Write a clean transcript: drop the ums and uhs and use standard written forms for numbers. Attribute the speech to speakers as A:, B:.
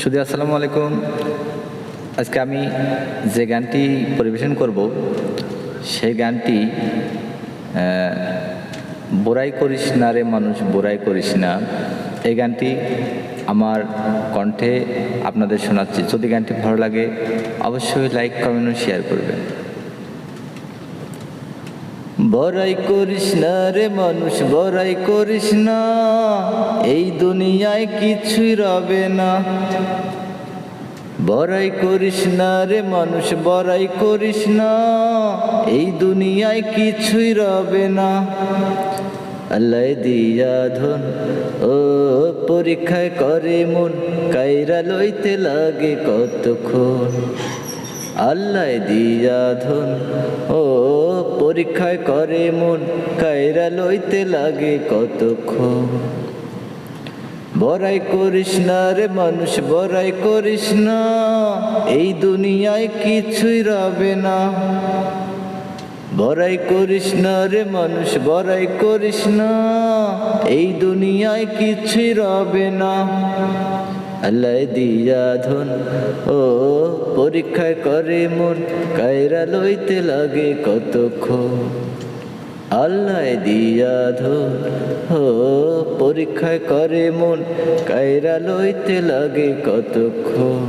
A: সুধী আসসালামু আলাইকুম। আজকে আমি যে গানটি পরিবেশন করব সেই গানটি বোরাই করিস না রে মানুষ বোরাই করিস না, এই গানটি আমার কণ্ঠে আপনাদের শোনাচ্ছি। যদি গানটি ভালো লাগে অবশ্যই লাইক কমেন্ট ও শেয়ার করবেন। বড়াই করিস না রে মানুষ বড়াই করিস না, এই দুনিয়ায় কিছুই রবে না। বড়াই করিস না রে মানুষ বড়াই করিস না, এই দুনিয়ায় কিছুই রবে না। আল্লাহ দিয়া ধন ও পরীক্ষায় করে মন, কাইরা লইতে লাগে কতক্ষণ। আল্লাহ দিয়া ধন ও পরীক্ষায় করে মন, কাইরা লইতে লাগে কতক্ষণ। বড়াই করিস না রে মানুষ বড়াই করিস না, এই দুনিয়ায় কিছুই রবে না। বড়াই করিস না রে মানুষ বড়াই করিস না, এই দুনিয়ায় কিছুই রবে না। আল্লাহ দিয়া ধন ও পরীক্ষায় করে মন, কাইরা লইতে লাগে কতক্ষণ। আল্লাহ দিয়া ধন ও পরীক্ষায় করে মন, কাইরা লইতে লাগে কতক্ষণ।